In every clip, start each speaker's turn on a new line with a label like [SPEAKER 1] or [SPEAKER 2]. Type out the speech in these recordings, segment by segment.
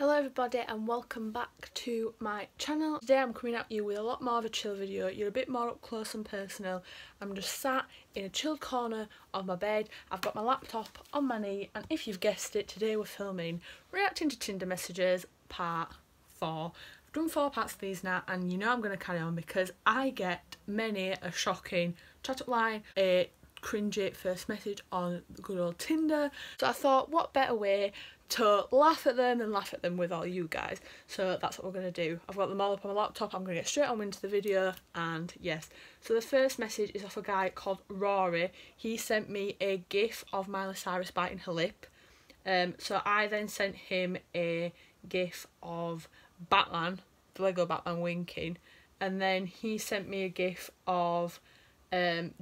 [SPEAKER 1] Hello everybody and welcome back to my channel. Today I'm coming at you with a lot more of a chill video. You're a bit more up close and personal. I'm just sat in a chilled corner of my bed. I've got my laptop on my knee and if you've guessed it, today we're filming Reacting to Tinder Messages Part 4. I've done 4 parts of these now and you know I'm going to carry on because I get many a shocking chat up line, a cringy first message on the good old Tinder. So I thought what better way to laugh at them than laugh at them with all you guys. So that's what we're going to do. I've got them all up on my laptop. I'm going to get straight on into the video and yes. So the first message is off a guy called Rory. He sent me a gif of Miley Cyrus biting her lip. So I then sent him a gif of Batman, the Lego Batman winking. And then he sent me a gif of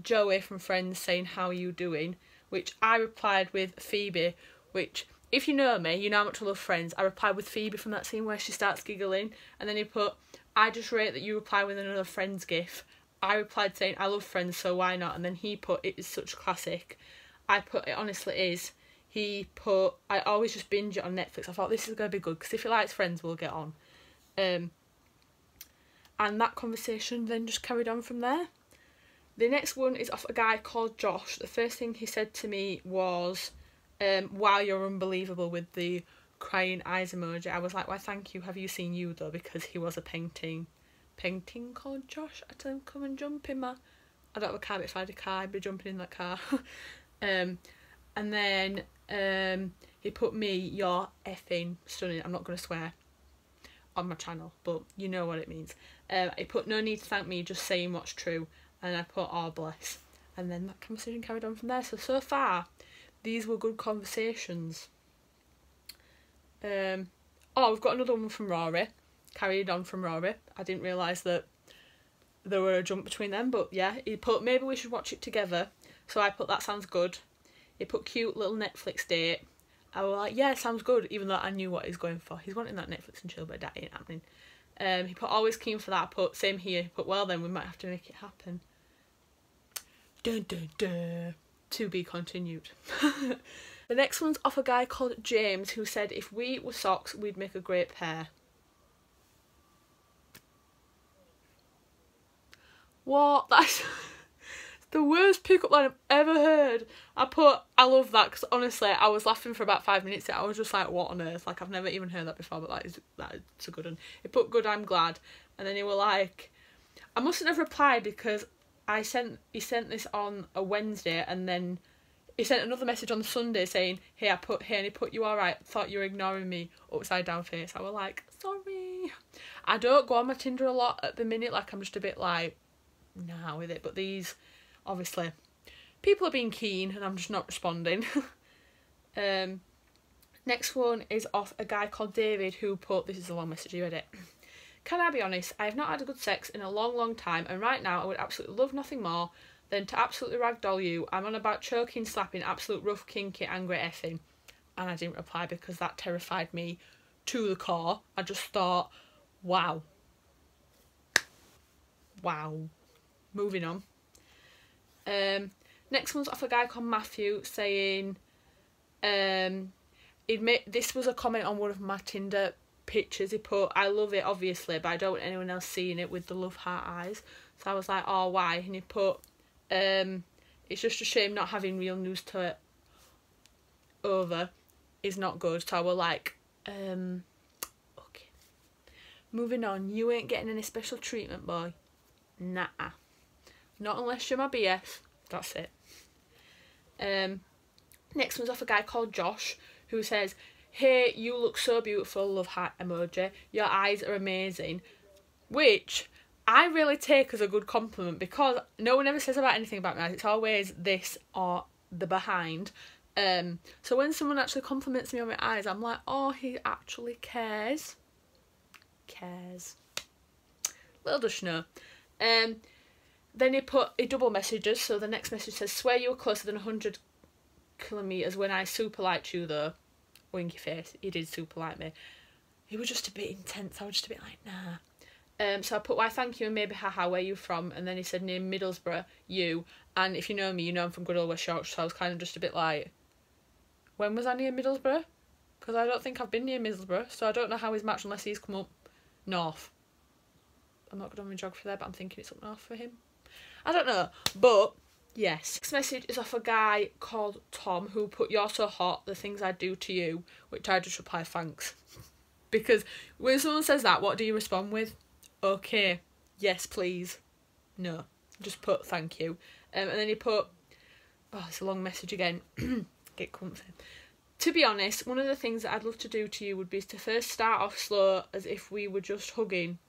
[SPEAKER 1] Joey from Friends saying how you doing, which I replied with Phoebe, which if you know me, you know how much I love Friends. I replied with Phoebe from that scene where she starts giggling, and then he put, I just rate that you reply with another Friends gif. I replied saying I love Friends, so why not? And then he put, it is such a classic. I put, it honestly is. He put, I always just binge it on Netflix. I thought this is going to be good because if he likes Friends we'll get on. And that conversation then just carried on from there. The next one is off a guy called Josh. The first thing he said to me was, wow, you're unbelievable, with the crying eyes emoji. I was like, why thank you, have you seen you though? Because he was a painting called Josh. I tell him come and jump in my, I don't have a car, but if I had a car I'd be jumping in that car. And then he put me, you're effing stunning. I'm not going to swear on my channel, but you know what it means. He put no need to thank me, just saying what's true. And I put, oh bless. And then that conversation carried on from there. So far, these were good conversations. Oh, we've got another one from Rory. Carried on from Rory. I didn't realise that there were a jump between them, but yeah. He put, maybe we should watch it together. So I put, that sounds good. He put, cute little Netflix date. I was like, yeah, sounds good, even though I knew what he's going for. He's wanting that Netflix and chill, but that ain't happening. He put, always keen for that. I put, same here. He put, well then, we might have to make it happen. Dun dun dun. To be continued. The next one's off a guy called James who said if we were socks we'd make a great pair. What? That's the worst pickup line I've ever heard. I put, I love that because honestly I was laughing for about 5 minutes. I was just like, what on earth? Like I've never even heard that before, but that is a good one. He put good, I'm glad. And then he were like, I mustn't have replied because he sent this on a Wednesday and then he sent another message on Sunday saying, hey, and he put, you alright? Thought you were ignoring me, upside down face. I was like, sorry. I don't go on my Tinder a lot at the minute, like I'm just a bit like, nah with it. But these, obviously, people are being keen and I'm just not responding. Next one is off a guy called David who put, this is a long message, you read it. Can I be honest, I have not had a good sex in a long time and right now I would absolutely love nothing more than to absolutely ragdoll you. I'm on about choking, slapping, absolute rough, kinky, angry effing. And I didn't reply because that terrified me to the core. I just thought, wow. Wow. Moving on. Next one's off a guy called Matthew saying, this was a comment on one of my Tinder pictures. He put, I love it obviously but I don't want anyone else seeing it with the love heart eyes. So I was like, oh why? And he put, it's just a shame not having real news to it over is not good. So I was like, okay, moving on. You ain't getting any special treatment, boy. Nah, not unless you're my BF. That's it. Next one's off a guy called Josh who says, hey, you look so beautiful, love heart emoji. Your eyes are amazing. Which I really take as a good compliment because no one ever says about anything about my eyes. It's always this or the behind. So when someone actually compliments me on my eyes, I'm like, oh, he actually cares. Little does she know. Then he double messages. So the next message says, swear you were closer than 100 kilometres when I super liked you though. Winky face. He did super like me. He was just a bit intense. I was just a bit like, nah. So I put, why thank you and maybe haha, where you from? And then he said near Middlesbrough, you. And if you know me, you know I'm from good old West Yorkshire, so I was kind of just a bit like, when was I near Middlesbrough? because I don't think I've been near Middlesbrough, so I don't know how he's matched unless he's come up north. I'm not good on my geography there, but I'm thinking it's up north for him. I don't know, but yes. Next message is off a guy called Tom who put, "You're so hot, the things I do to you," which I just reply, thanks. Because when someone says that, what do you respond with? Okay, yes please, no. Just put thank you. And then he put, oh, it's a long message again. Get comfy. "To be honest, one of the things that I'd love to do to you would be to first start off slow as if we were just hugging.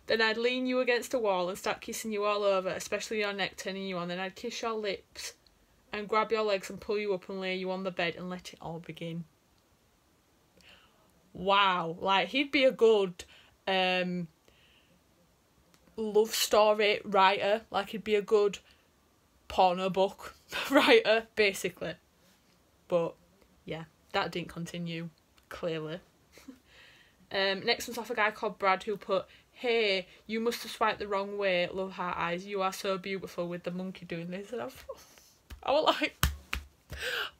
[SPEAKER 1] Then I'd lean you against a wall and start kissing you all over, especially your neck, turning you on. Then I'd kiss your lips and grab your legs and pull you up and lay you on the bed and let it all begin." Wow, like he'd be a good love story writer. Like he'd be a good porno book writer, basically. But yeah, that didn't continue, clearly. Next one's off a guy called Brad who put, "Hey, you must have swiped the wrong way, love heart eyes. You are so beautiful," with the monkey doing this. And I was like,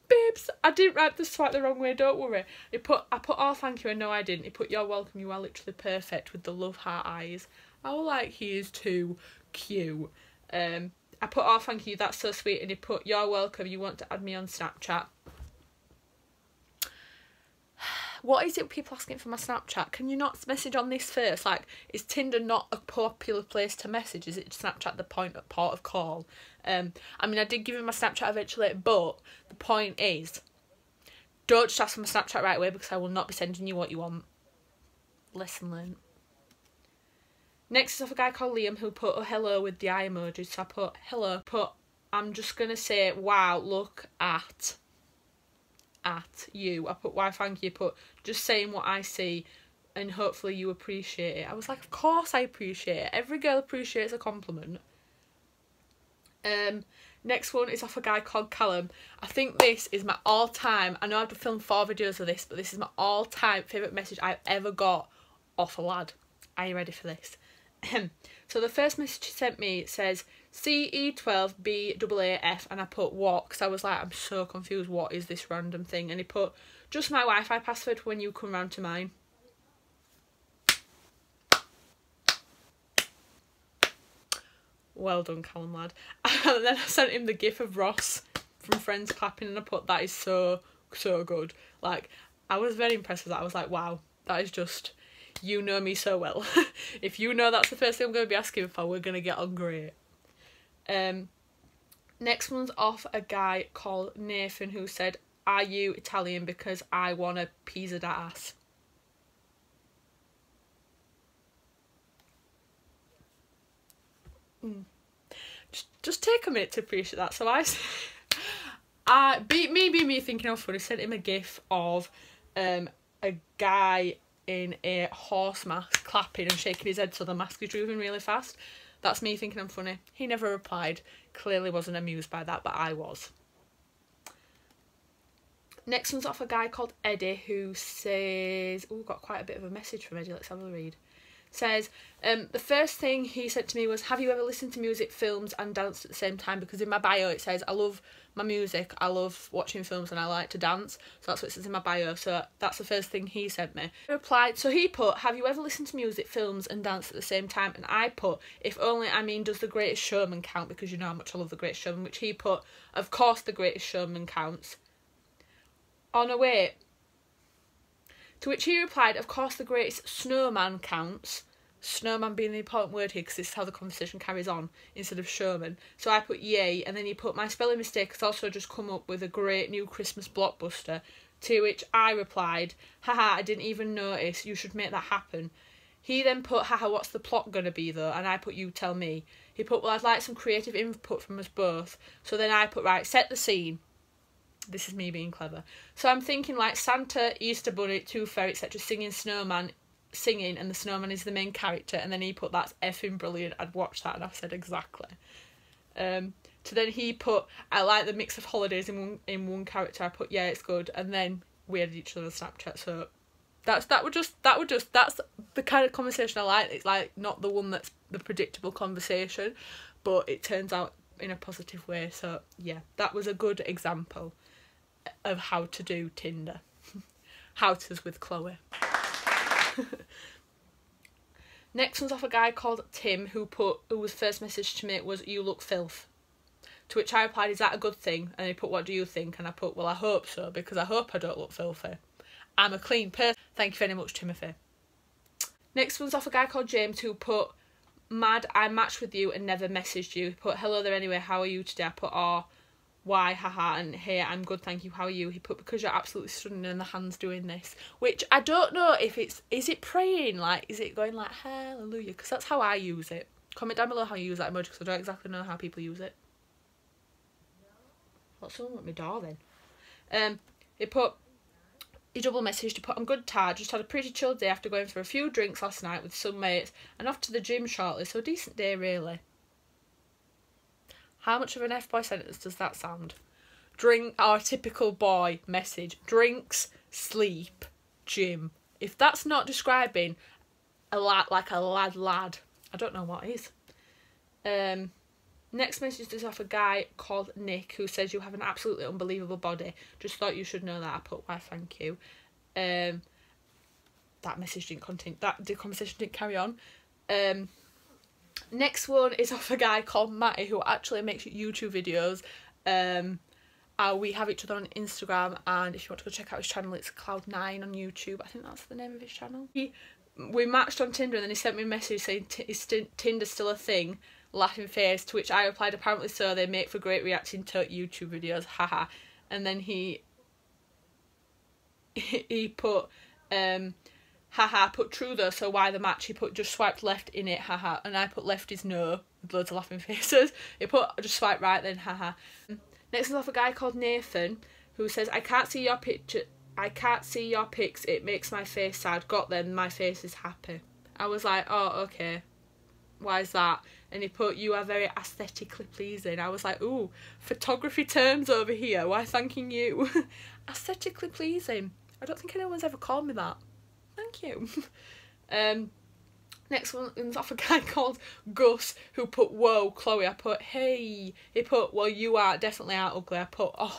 [SPEAKER 1] babes, I didn't write the swipe the wrong way, don't worry. I put, "Oh, thank you," and no I didn't. He put, "You're welcome, you are literally perfect," with the love heart eyes. I was like, he is too cute. I put, "Oh, thank you, that's so sweet," and he put, "You're welcome, you want to add me on Snapchat." What is it people asking for my Snapchat? Can you not message on this first? Like, is Tinder not a popular place to message? Is it Snapchat the port of call? I mean, I did give him my Snapchat eventually, but the point is, don't just ask for my Snapchat right away because I will not be sending you what you want. Lesson learned. Next is off a guy called Liam who put, "Oh, hello," with the eye emoji. So I put, "Hello," put, "I'm just going to say, wow, look at you." I put, "Why, thank you," put, "Just saying what I see and hopefully you appreciate it." I was like, of course I appreciate it. Every girl appreciates a compliment. Next one is off a guy called Callum. I think this is my all-time, I know I've filmed 4 videos of this, but this is my all-time favourite message I've ever got off a lad. Are you ready for this? So the first message he sent me says, "CE12BAAF," and I put, "What?" because I was like, I'm so confused, what is this random thing? And he put, "Just my Wi-Fi password when you come round to mine." Well done, Callum lad. And then I sent him the gif of Ross from Friends clapping, and I put, "That is so good." Like, I was very impressed with that. I was like, wow, that is just, you know me so well. If you know that's the first thing I'm going to be asking for, we're going to get on great. Next one's off a guy called Nathan who said, "Are you Italian? Because I want a pizza da ass." Just take a minute to appreciate that. So me thinking I was funny, sent him a gif of a guy in a horse mask clapping and shaking his head so the mask is moving really fast. That's me thinking I'm funny. He never replied. Clearly wasn't amused by that, but I was. Next one's off a guy called Eddie who says, oh, got quite a bit of a message from Eddie, let's have a read. Says, the first thing he said to me was, "Have you ever listened to music, films and danced at the same time?" Because in my bio it says, I love my music, I love watching films and I like to dance. So that's what it says in my bio. So that's the first thing he sent me. I replied, so he put, "Have you ever listened to music, films and danced at the same time?" And I put, "If only, I mean, does The Greatest Showman count?" Because you know how much I love The Greatest Showman. Which he put, "Of course The Greatest Showman counts." Oh no, wait. To which he replied, "Of course The Greatest Snowman counts." Snowman being the important word here because this is how the conversation carries on instead of showman. So I put yay, and then he put, "My spelling mistake has also just come up with a great new Christmas blockbuster." To which I replied, "Haha, I didn't even notice, you should make that happen." He then put, "Haha, what's the plot gonna be though?" And I put, "You tell me." He put, "Well, I'd like some creative input from us both." So then I put, "Right, set the scene." This is me being clever. So I'm thinking like Santa, Easter Bunny, Tooth Fairy, etc. singing and the snowman is the main character. And then he put, "That's effing brilliant, I'd watch that." And I've said exactly. So then he put, "I like the mix of holidays in one character." I put, "Yeah, it's good." And then we added each other on Snapchat. So that's the kind of conversation I like. It's like not the one that's the predictable conversation, but it turns out in a positive way. So yeah, that was a good example. of how to do Tinder. How-tos with Chloe. Next one's off a guy called Tim who was first message to me was, "You look filth." To which I replied, "Is that a good thing?" And he put, "What do you think?" And I put, "Well, I hope so, because I hope I don't look filthy. I'm a clean person. Thank you very much, Timothy." Next one's off a guy called James who put, "Mad, I matched with you and never messaged you." He put, "Hello there anyway, how are you today?" I put, "Oh, why, haha," and "Hey, I'm good, thank you, how are you?" He put, "Because you're absolutely stunning and the hand's doing this." Which I don't know if is it praying, like, is it going like hallelujah? Because that's how I use it. Comment down below how you use that emoji, because I don't exactly know how people use it. What's someone at my door then? He double messaged to put, "I'm good, tired, just had a pretty chill day after going for a few drinks last night with some mates and off to the gym shortly, so a decent day really." How much of an F-boy sentence does that sound? Our typical boy message. Drinks, sleep, gym. If that's not describing a lad, like a lad, I don't know what is. Next message is off a guy called Nick who says, "You have an absolutely unbelievable body. Just thought you should know that." I put, "Why, thank you." That message didn't continue. The conversation didn't carry on. Next one is off a guy called Matty who actually makes YouTube videos. We have each other on Instagram, and if you want to go check out his channel, it's Cloud9 on YouTube. I think that's the name of his channel. We matched on Tinder, and then he sent me a message saying, "Is Tinder still a thing?" Laughing face, to which I replied, "Apparently so, they make for great reacting to YouTube videos, haha." And then he put, "Haha, put true though, so why the match?" He put, "Just swiped left in it, haha." And I put, "Left is no," with loads of laughing faces. He put, "Just swipe right then, haha." Next is off a guy called Nathan who says, I can't see your pics, it makes my face sad. Got them, my face is happy." I was like, "Oh, okay. Why is that?" And he put, "You are very aesthetically pleasing." I was like, ooh, photography terms over here. Why, thanking you. Aesthetically pleasing. I don't think anyone's ever called me that. Thank you. Next one is off a guy called Gus who put, "Whoa, Chloe." I put, "Hey." He put, "Well, you definitely aren't ugly." I put, "Oh,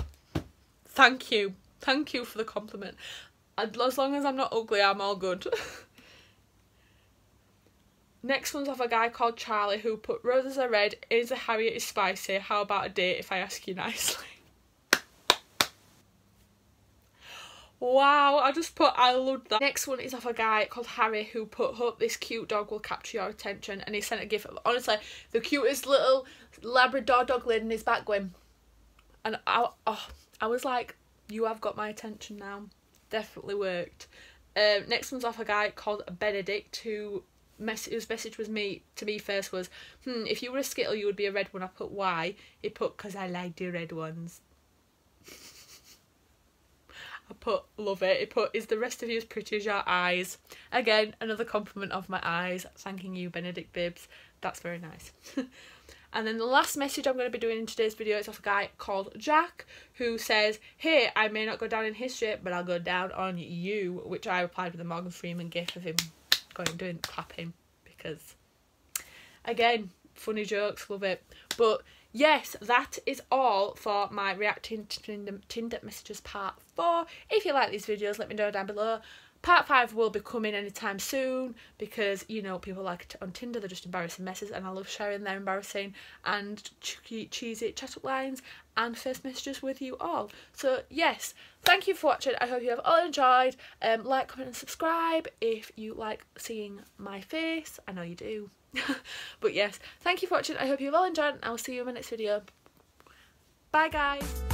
[SPEAKER 1] thank you. Thank you for the compliment. As long as I'm not ugly, I'm all good." Next one's off a guy called Charlie who put, "Roses are red, Is a Harriet is spicy. How about a date if I ask you nicely?" Wow, I just put, I loved that. Next one is off a guy called Harry who put, "Hope this cute dog will capture your attention." And he sent a gif of, honestly, the cutest little Labrador dog laid in his back going. And I was like, you have got my attention now. Definitely worked. Next one's off a guy called Benedict whose message was to me first was, "If you were a Skittle, you would be a red one." I put, "Why?" He put, "Because I like the red ones." I put, "Love it." He put, "Is the rest of you as pretty as your eyes?" Again, another compliment of my eyes. Thanking you, Benedict Bibbs. That's very nice. And then the last message I'm going to be doing in today's video is off a guy called Jack who says, "Hey, I may not go down in history, but I'll go down on you," which I replied with a Morgan Freeman gif of him doing clapping, because again, funny jokes, love it. But yes, that is all for my reacting to Tinder messages part 4. If you like these videos, let me know down below. Part 5 will be coming anytime soon, because, you know, people like it on Tinder, they're just embarrassing messes, and I love sharing their embarrassing and cheesy chat-up lines and first messages with you all. So yes, thank you for watching. I hope you have all enjoyed. Like, comment and subscribe if you like seeing my face. I know you do. But yes, thank you for watching. I hope you've all enjoyed, and I will see you in my next video. Bye guys.